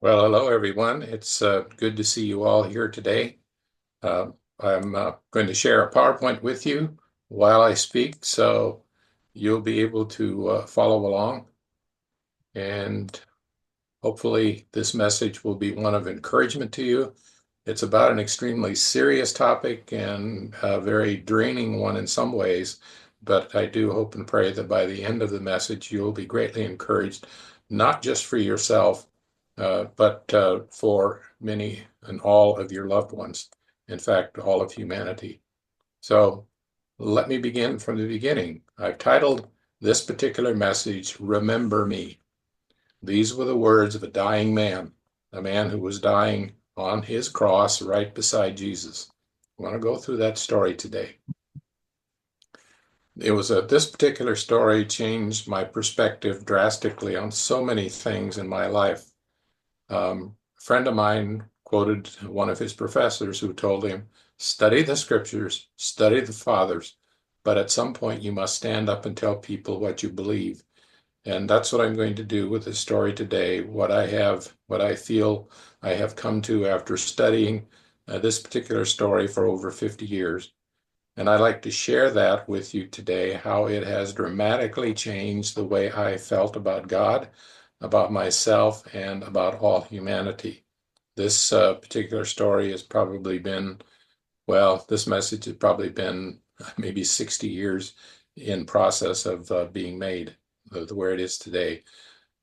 Well, hello everyone. It's good to see you all here today. Uh, I'm going to share a PowerPoint with you while I speak, so you'll be able to follow along. And hopefully, this message will be one of encouragement to you. It's about an extremely serious topic and a very draining one in some ways, but I do hope and pray that by the end of the message, you'll be greatly encouraged, not just for yourself, but for many and all of your loved ones. In fact, all of humanity. So let me begin from the beginning. I've titled this particular message, Remember Me. These were the words of a dying man, a man who was dying on his cross right beside Jesus. I want to go through that story today. This particular story changed my perspective drastically on so many things in my life. A friend of mine quoted one of his professors who told him, study the scriptures, study the fathers, but at some point you must stand up and tell people what you believe. And that's what I'm going to do with this story today. What I feel I have come to after studying this particular story for over 50 years. And I'd like to share that with you today, how it has dramatically changed the way I felt about God, about myself, and about all humanity. This particular story has probably been, well, this message has probably been maybe 60 years in process of being made where it is today.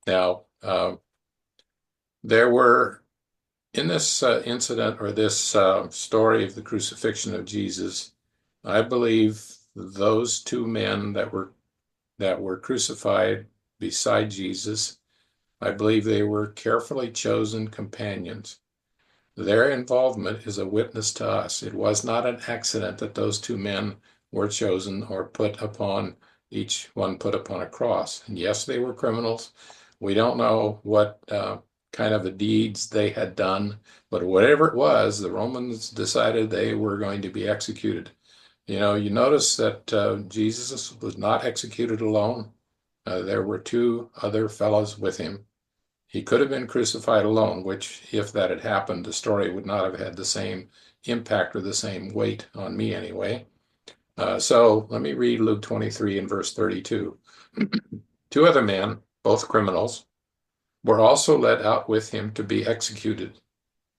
Now, there were in this incident or this story of the crucifixion of Jesus, I believe those two men that were crucified beside Jesus, I believe they were carefully chosen companions. Their involvement is a witness to us. It was not an accident that those two men were chosen or each one put upon a cross. And yes, they were criminals. We don't know what kind of deeds they had done, but whatever it was, the Romans decided they were going to be executed. You notice that Jesus was not executed alone. There were two other fellows with him. He could have been crucified alone, which, if that had happened, the story would not have had the same impact or the same weight on me anyway. So let me read Luke 23 and verse 32. Two other men, both criminals, were also led out with him to be executed.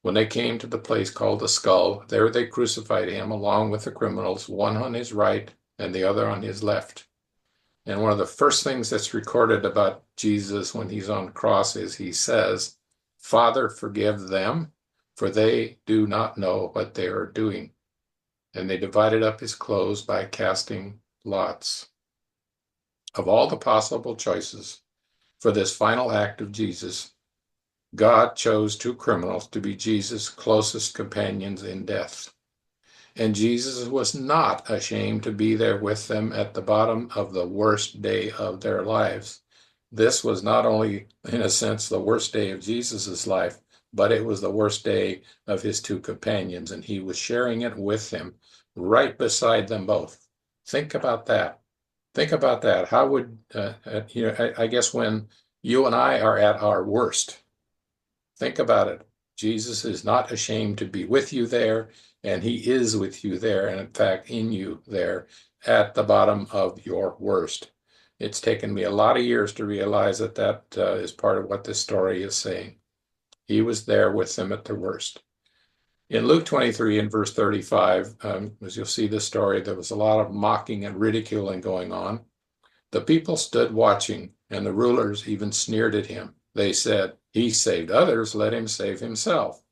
When they came to the place called the Skull, there they crucified him along with the criminals, one on his right and the other on his left. And one of the first things that's recorded about Jesus when he's on the cross is he says, Father, forgive them, for they do not know what they are doing. And they divided up his clothes by casting lots. Of all the possible choices for this final act of Jesus, God chose two criminals to be Jesus' closest companions in death. And Jesus was not ashamed to be there with them at the bottom of the worst day of their lives. This was not only, in a sense, the worst day of Jesus' life, but it was the worst day of his two companions, and he was sharing it with them, right beside them both. Think about that. Think about that. How would, I guess when you and I are at our worst, think about it. Jesus is not ashamed to be with you there, and he is with you there, and in fact, in you there at the bottom of your worst. It's taken me a lot of years to realize that that is part of what this story is saying. He was there with them at their worst. In Luke 23 and verse 35, as you'll see this story, there was a lot of mocking and ridiculing going on. The people stood watching, and the rulers even sneered at him. They said, he saved others, let him save himself.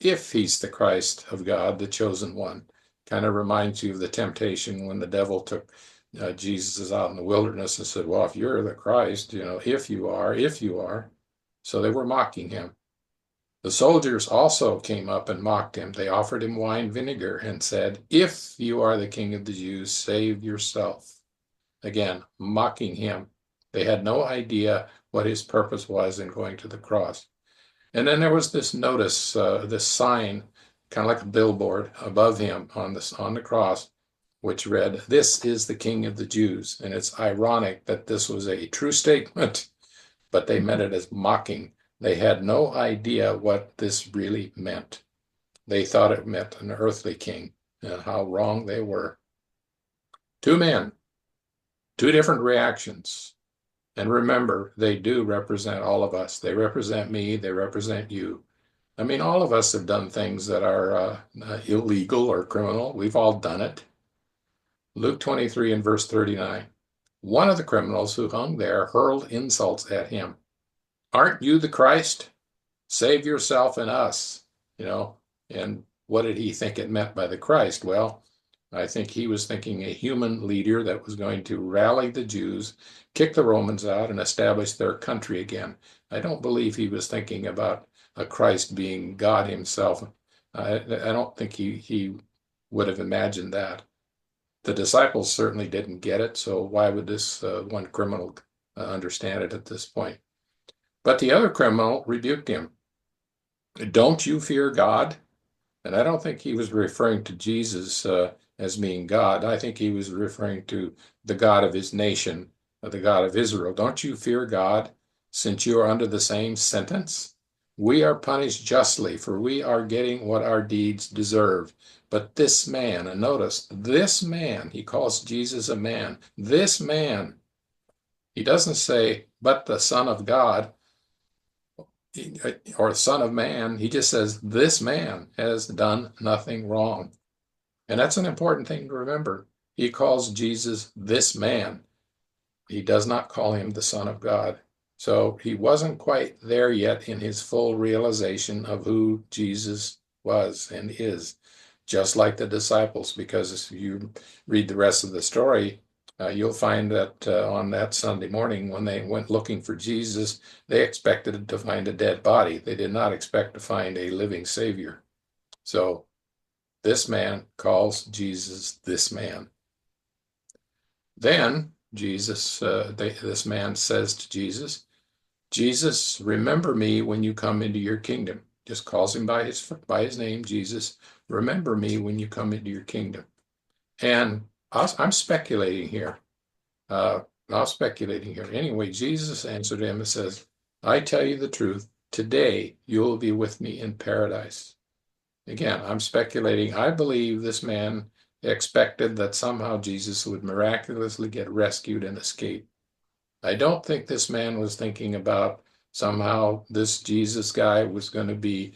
If he's the Christ of God, the chosen one. Kind of reminds you of the temptation when the devil took Jesus out in the wilderness and said, well, if you're the Christ, if you are, if you are. So they were mocking him. The soldiers also came up and mocked him. They offered him wine vinegar and said, if you are the king of the Jews, save yourself. Again, mocking him. They had no idea what his purpose was in going to the cross. And then there was this notice, this sign, kind of like a billboard above him on the cross. which read, "This is the King of the Jews." And it's ironic that this was a true statement, but they meant it as mocking. They had no idea what this really meant. They thought it meant an earthly king, and how wrong they were. Two men, two different reactions. And remember, they do represent all of us. They represent me, they represent you. I mean, all of us have done things that are illegal or criminal. We've all done it. Luke 23 and verse 39. One of the criminals who hung there hurled insults at him. "Aren't you the Christ? Save yourself and us." And what did he think it meant by the Christ? Well, I think he was thinking a human leader that was going to rally the Jews, kick the Romans out, and establish their country again. I don't believe he was thinking about a Christ being God himself. I don't think he would have imagined that. The disciples certainly didn't get it, so why would this one criminal understand it at this point? But the other criminal rebuked him. "Don't you fear God?" And I don't think he was referring to Jesus as being God. I think he was referring to the God of his nation, the God of Israel. "Don't you fear God, since you are under the same sentence? We are punished justly, for we are getting what our deeds deserve. But this man," and notice, this man, he calls Jesus a man. This man, he doesn't say, "but the Son of God," or Son of Man. He just says, "This man has done nothing wrong." And that's an important thing to remember. He calls Jesus this man. He does not call him the Son of God. So he wasn't quite there yet in his full realization of who Jesus was and is, just like the disciples, because if you read the rest of the story, you'll find that on that Sunday morning when they went looking for Jesus, they expected to find a dead body. They did not expect to find a living Savior. So this man calls Jesus this man. Then this man says to Jesus, "Jesus, remember me when you come into your kingdom." Just calls him by his name, Jesus. "Remember me when you come into your kingdom." And I'm speculating here. Anyway, Jesus answered him and says, "I tell you the truth, today you will be with me in paradise." Again, I'm speculating. I believe this man expected that somehow Jesus would miraculously get rescued and escape. I don't think this man was thinking about somehow this Jesus guy was going to be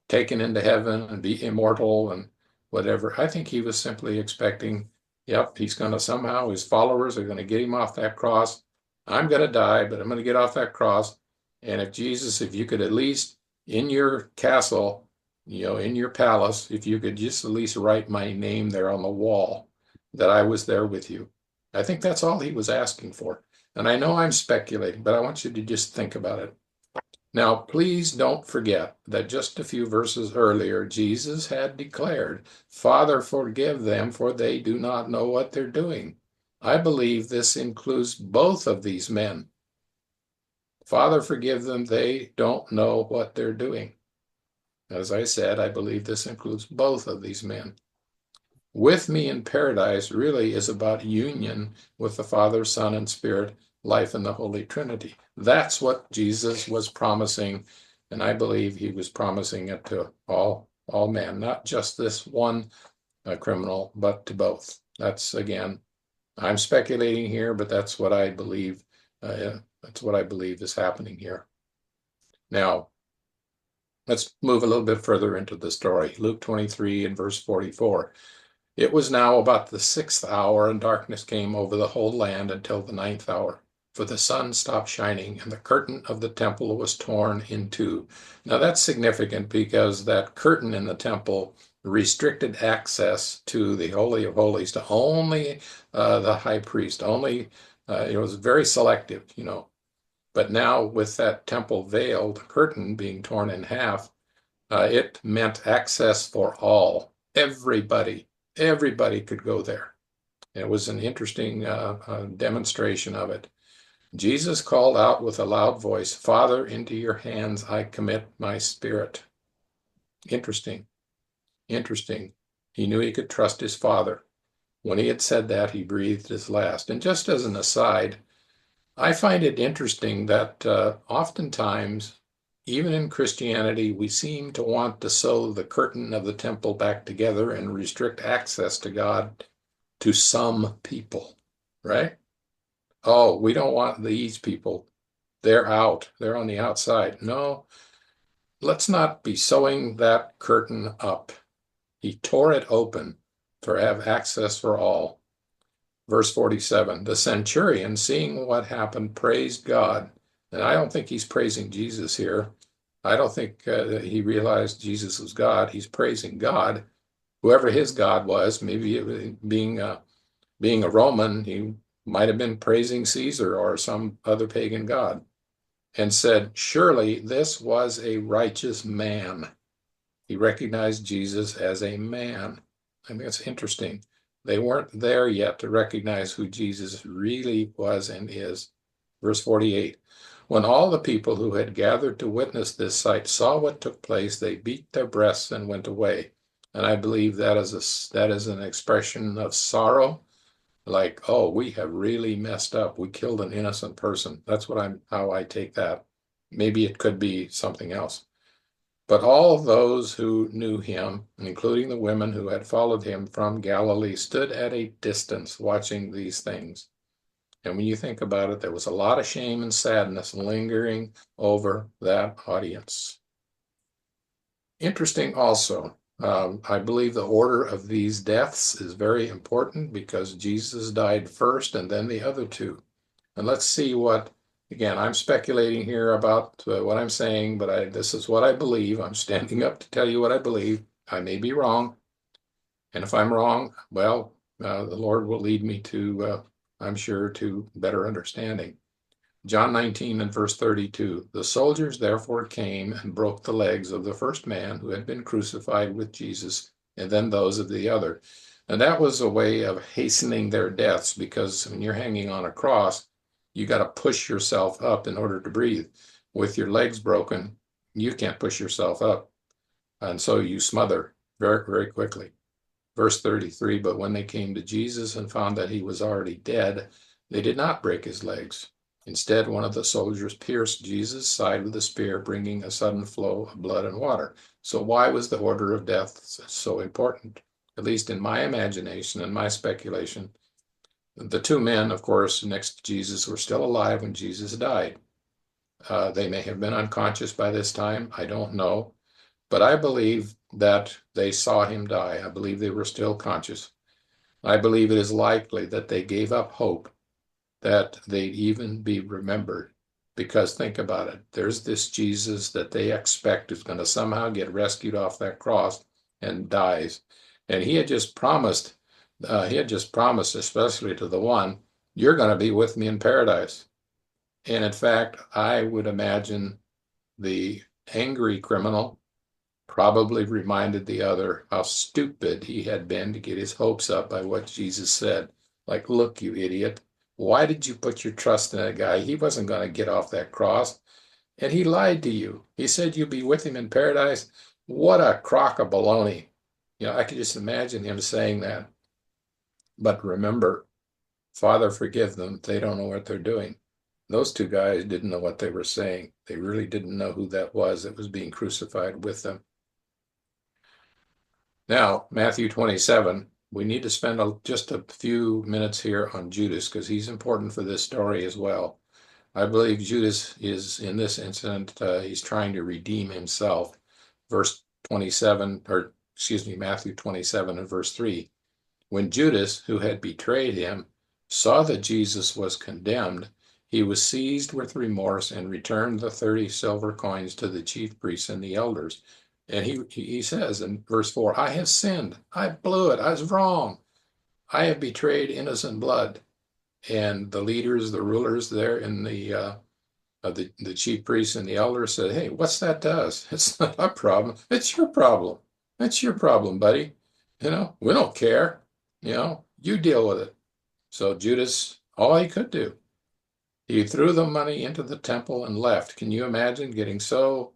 taken into heaven and be immortal and whatever. I think he was simply expecting, yep, he's going to somehow, his followers are going to get him off that cross. I'm going to die, but I'm going to get off that cross. And if Jesus, if you could at least in your castle, in your palace, if you could just at least write my name there on the wall, that I was there with you. I think that's all he was asking for. And I know I'm speculating, but I want you to just think about it. Now, please don't forget that just a few verses earlier, Jesus had declared, "Father, forgive them, for they do not know what they're doing." I believe this includes both of these men. Father, forgive them, they don't know what they're doing. As I said, I believe this includes both of these men. With me in paradise really is about union with the Father, Son, and Spirit, life in the Holy Trinity. That's what Jesus was promising, and I believe he was promising it to all men, not just this one criminal, but to both. That's, again, I'm speculating here, but that's what I believe. That's what I believe is happening here. Now, let's move a little bit further into the story. Luke 23 and verse 44. It was now about the 6th hour, and darkness came over the whole land until the 9th hour. For the sun stopped shining, and the curtain of the temple was torn in two. Now that's significant because that curtain in the temple restricted access to the Holy of Holies to only the high priest. Only it was very selective, But now with that temple veil, the curtain being torn in half, it meant access for all, everybody. Everybody could go there. It was an interesting demonstration of it. Jesus called out with a loud voice, "Father, into your hands I commit my spirit." Interesting. He knew he could trust his Father. When he had said that, he breathed his last. And just as an aside, I find it interesting that oftentimes, even in Christianity, we seem to want to sew the curtain of the temple back together and restrict access to God to some people, right? Oh, we don't want these people. They're out. They're on the outside. No, let's not be sewing that curtain up. He tore it open to have access for all. Verse 47, the centurion, seeing what happened, praised God. And I don't think he's praising Jesus here. I don't think that he realized Jesus was God. He's praising God, whoever his God was. Maybe being a Roman, he might have been praising Caesar or some other pagan god, and said, surely this was a righteous man. He recognized Jesus as a man. I think it's interesting. They weren't there yet to recognize who Jesus really was and is. Verse 48, when all the people who had gathered to witness this sight saw what took place, they beat their breasts and went away. And I believe that is an expression of sorrow, like, oh, we have really messed up. We killed an innocent person. That's how I take that. Maybe it could be something else. But all those who knew him, including the women who had followed him from Galilee, stood at a distance watching these things. And when you think about it, there was a lot of shame and sadness lingering over that audience. Interesting also, I believe the order of these deaths is very important because Jesus died first and then the other two. And let's see again, I'm speculating here about what I'm saying, but this is what I believe. I'm standing up to tell you what I believe. I may be wrong. And if I'm wrong, well, the Lord will lead me to, I'm sure, to better understanding. John 19 and verse 32, the soldiers therefore came and broke the legs of the first man who had been crucified with Jesus, and then those of the other. And that was a way of hastening their deaths, because when you're hanging on a cross, you got to push yourself up in order to breathe. With your legs broken, you can't push yourself up. And so you smother very, very quickly. Verse 33, but when they came to Jesus and found that he was already dead, they did not break his legs. Instead, one of the soldiers pierced Jesus' side with a spear, bringing a sudden flow of blood and water. So why was the order of death so important? At least in my imagination and my speculation, the two men, of course, next to Jesus were still alive when Jesus died. They may have been unconscious by this time. I don't know. But I believe that they saw him die. I believe they were still conscious. I believe it is likely that they gave up hope that they'd even be remembered. Because think about it, there's this Jesus that they expect is going to somehow get rescued off that cross and dies. And he had just promised, especially to the one, you're going to be with me in paradise. And in fact, I would imagine the angry criminal probably reminded the other how stupid he had been to get his hopes up by what Jesus said. Like, look, you idiot. Why did you put your trust in that guy? He wasn't going to get off that cross. And he lied to you. He said you'd be with him in paradise. What a crock of baloney. I could just imagine him saying that. But remember, Father, forgive them. They don't know what they're doing. Those two guys didn't know what they were saying. They really didn't know who that was being crucified with them. Now, Matthew 27, we need to spend just a few minutes here on Judas because he's important for this story as well. I believe Judas is, in this incident, he's trying to redeem himself. Verse 27, or excuse me, Matthew 27 and verse 3. When Judas, who had betrayed him, saw that Jesus was condemned, he was seized with remorse and returned the 30 silver coins to the chief priests and the elders. And he says in verse 4, I have sinned. I blew it. I was wrong. I have betrayed innocent blood. And the leaders, the rulers there in the chief priests and the elders said, hey, what's that to us? It's not our problem. It's your problem. That's your problem, buddy. We don't care. You deal with it. So Judas, all he could do, he threw the money into the temple and left. Can you imagine getting so,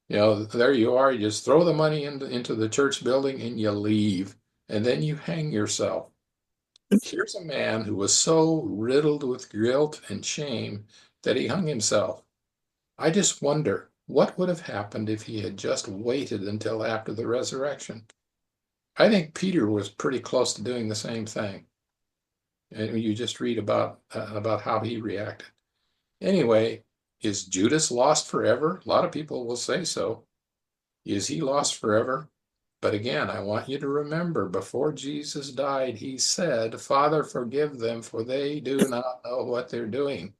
there you are, you just throw the money into the church building and you leave, and then you hang yourself. Here's a man who was so riddled with guilt and shame that he hung himself. I just wonder what would have happened if he had just waited until after the resurrection. I think Peter was pretty close to doing the same thing. And you just read about how he reacted. Anyway, is Judas lost forever? A lot of people will say so. Is he lost forever? But again, I want you to remember before Jesus died, he said, Father, forgive them, for they do not know what they're doing.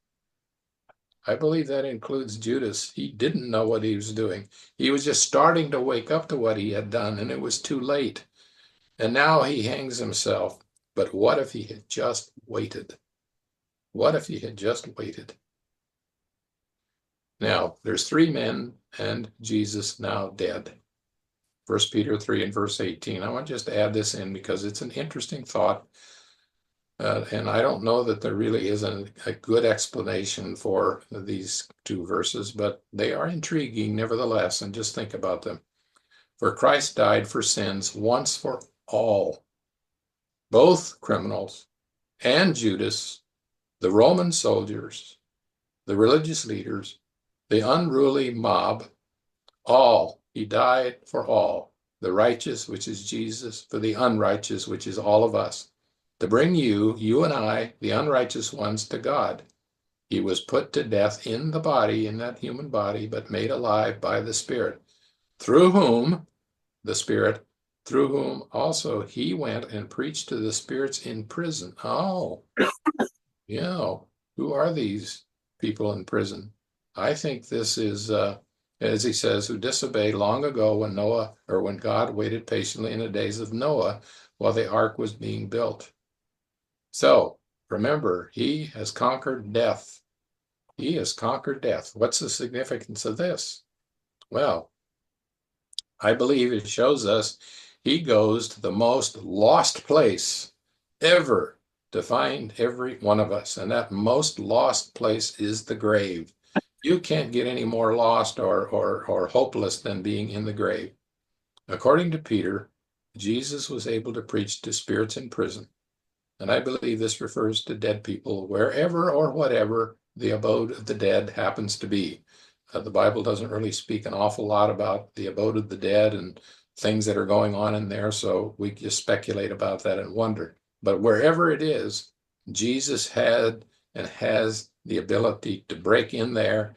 I believe that includes Judas. He didn't know what he was doing. He was just starting to wake up to what he had done, and it was too late. And now he hangs himself. But what if he had just waited? What if he had just waited? Now, there's three men and Jesus now dead. 1 Peter 3 and verse 18. I want just to add this in because it's an interesting thought. And I don't know that there really is a good explanation for these two verses, but they are intriguing nevertheless. And just think about them. For Christ died for sins once for all, both criminals and Judas, the Roman soldiers, the religious leaders, the unruly mob, all. He died for all. The righteous, which is Jesus, for the unrighteous, which is all of us, to bring you and I, the unrighteous ones, to God. He was put to death in the body, in that human body, but made alive by the Spirit, through whom, the Spirit, through whom also he went and preached to the spirits in prison. Oh, yeah. Who are these people in prison? I think this is, as he says, who disobeyed long ago when Noah, or when God waited patiently in the days of Noah while the ark was being built. So remember, he has conquered death. He has conquered death. What's the significance of this? Well, I believe it shows us he goes to the most lost place ever to find every one of us. And that most lost place is the grave. You can't get any more lost or hopeless than being in the grave. According to Peter, Jesus was able to preach to spirits in prison. And I believe this refers to dead people wherever or whatever the abode of the dead happens to be. The Bible doesn't really speak an awful lot about the abode of the dead and things that are going on in there, so we just speculate about that and wonder. But wherever it is, Jesus had and has the ability to break in there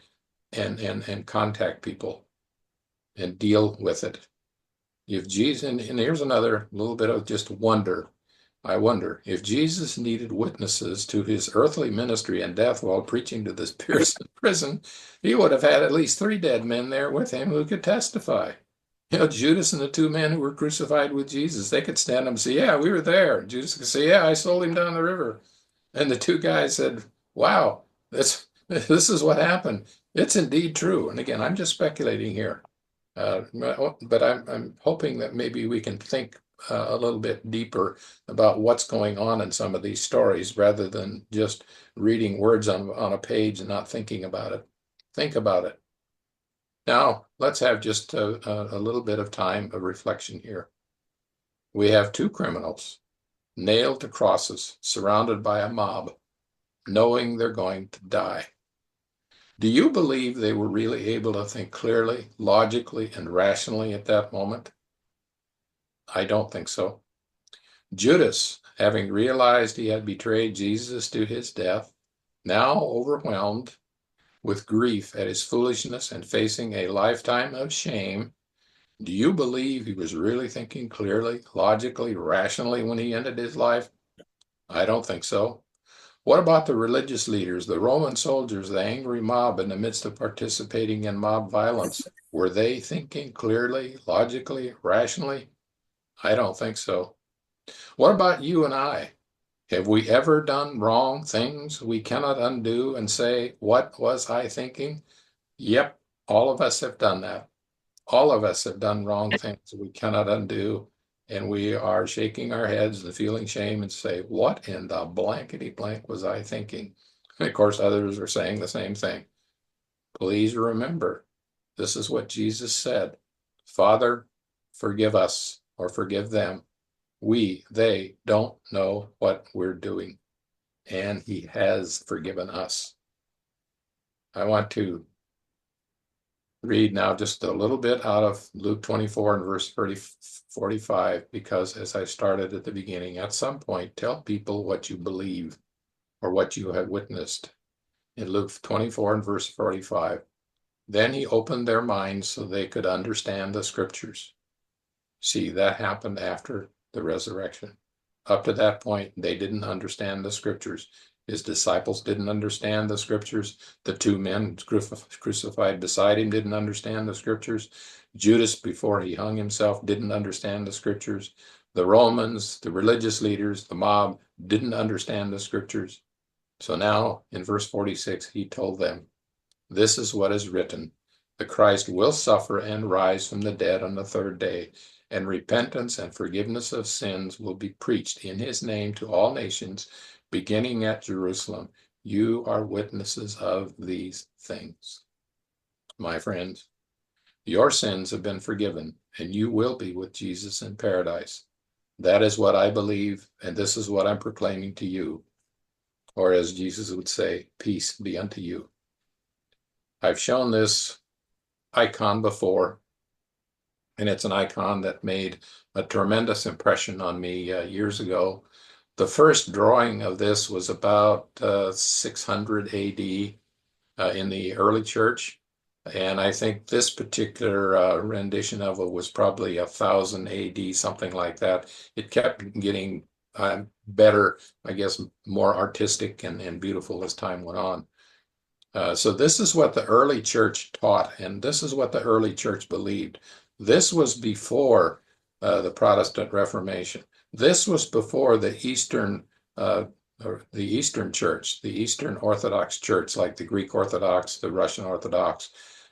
and contact people and deal with it. If Jesus, and here's another little bit of just wonder. I wonder if Jesus needed witnesses to his earthly ministry and death while preaching to the spirits in prison, he would have had at least three dead men there with him who could testify. Judas and the two men who were crucified with Jesus, they could stand up and say, yeah, we were there. Judas could say, yeah, I sold him down the river. And the two guys said, wow, this is what happened. It's indeed true. And again, I'm just speculating here. But I'm hoping that maybe we can think a little bit deeper about what's going on in some of these stories rather than just reading words on a page and not thinking about it. Think about it. Now, let's have just a little bit of time of reflection here. We have two criminals nailed to crosses, surrounded by a mob, knowing they're going to die. Do you believe they were really able to think clearly, logically, and rationally at that moment? I don't think so. Judas, having realized he had betrayed Jesus to his death, now overwhelmed with grief at his foolishness and facing a lifetime of shame, do you believe he was really thinking clearly, logically, rationally when he ended his life? I don't think so. What about the religious leaders, the Roman soldiers, the angry mob in the midst of participating in mob violence? Were they thinking clearly, logically, rationally? I don't think so. What about you and I? Have we ever done wrong things we cannot undo and say, what was I thinking? Yep, all of us have done that. All of us have done wrong things we cannot undo, and we are shaking our heads and feeling shame and say, what in the blankety blank was I thinking? And of course, others are saying the same thing. Please remember, this is what Jesus said. Father, forgive us or forgive them. They don't know what we're doing, and he has forgiven us. I want to read now just a little bit out of Luke 24 and verse 45, because as I started at the beginning, at some point, tell people what you believe or what you have witnessed. In Luke 24 and verse 45, then he opened their minds so they could understand the scriptures. See, that happened after the resurrection. Up to that point, they didn't understand the scriptures. His disciples didn't understand the scriptures. The two men crucified beside him didn't understand the scriptures. Judas, before he hung himself, didn't understand the scriptures. The Romans, the religious leaders, the mob didn't understand the scriptures. So now in verse 46, he told them, this is what is written. The Christ will suffer and rise from the dead on the third day, and repentance and forgiveness of sins will be preached in his name to all nations, beginning at Jerusalem. You are witnesses of these things. My friends, your sins have been forgiven, and you will be with Jesus in paradise. That is what I believe, and this is what I'm proclaiming to you. Or as Jesus would say, peace be unto you. I've shown this icon before, and it's an icon that made a tremendous impression on me years ago. The first drawing of this was about 600 AD in the early church, and I think this particular rendition of it was probably 1000 AD, something like that. It kept getting better, I guess, more artistic and beautiful as time went on. So this is what the early church taught, and this is what the early church believed. This was before the Protestant Reformation. This was before the Eastern Church, the Eastern Orthodox Church, like the Greek Orthodox, the Russian Orthodox,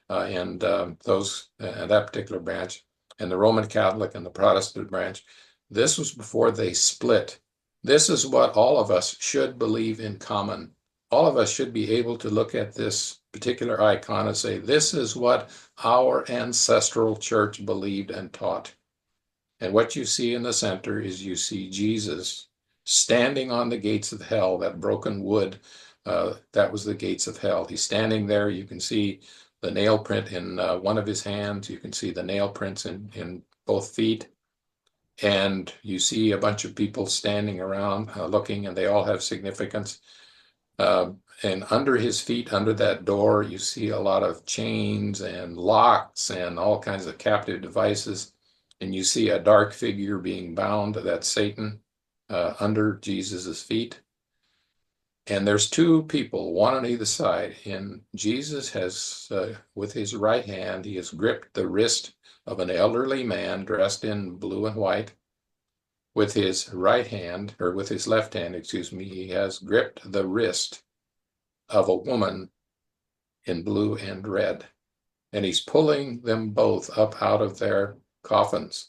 and those that particular branch, and the Roman Catholic and the Protestant branch. This was before they split. This is what all of us should believe in common. All of us should be able to look at this particular icon and say, this is what our ancestral church believed and taught. And what you see in the center is you see Jesus standing on the gates of hell, that broken wood, that was the gates of hell. He's standing there. You can see the nail print in one of his hands. You can see the nail prints in both feet. And you see a bunch of people standing around looking, and they all have significance. And under his feet, under that door, you see a lot of chains and locks and all kinds of captive devices. And you see a dark figure being bound, that's Satan, under Jesus's feet. And there's two people, one on either side. And Jesus has, with his right hand, he has gripped the wrist of an elderly man dressed in blue and white. With his right hand, or with his left hand, excuse me, he has gripped the wrist of a woman in blue and red. And he's pulling them both up out of their coffins,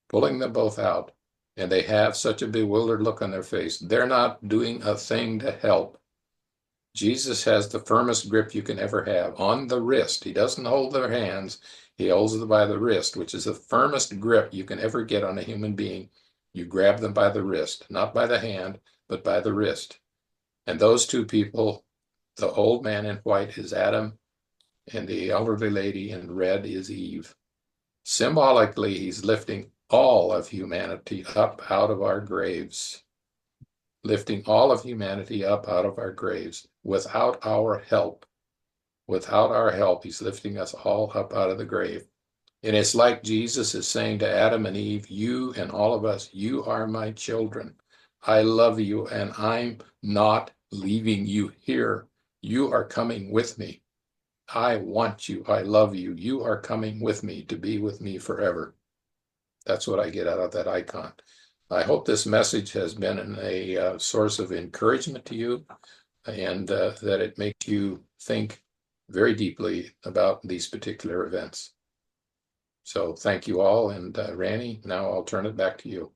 pulling them both out. And they have such a bewildered look on their face. They're not doing a thing to help. Jesus has the firmest grip you can ever have on the wrist. He doesn't hold their hands. He holds them by the wrist, which is the firmest grip you can ever get on a human being. You grab them by the wrist, not by the hand, but by the wrist. And those two people, the old man in white is Adam, and the elderly lady in red is Eve. Symbolically, he's lifting all of humanity up out of our graves. Lifting all of humanity up out of our graves without our help. Without our help, he's lifting us all up out of the grave. And it's like Jesus is saying to Adam and Eve, you and all of us, you are my children. I love you, and I'm not leaving you here. You are coming with me. I want you. I love you. You are coming with me to be with me forever. That's what I get out of that icon. I hope this message has been a source of encouragement to you, and that it makes you think very deeply about these particular events. So thank you all, and Randy, now I'll turn it back to you.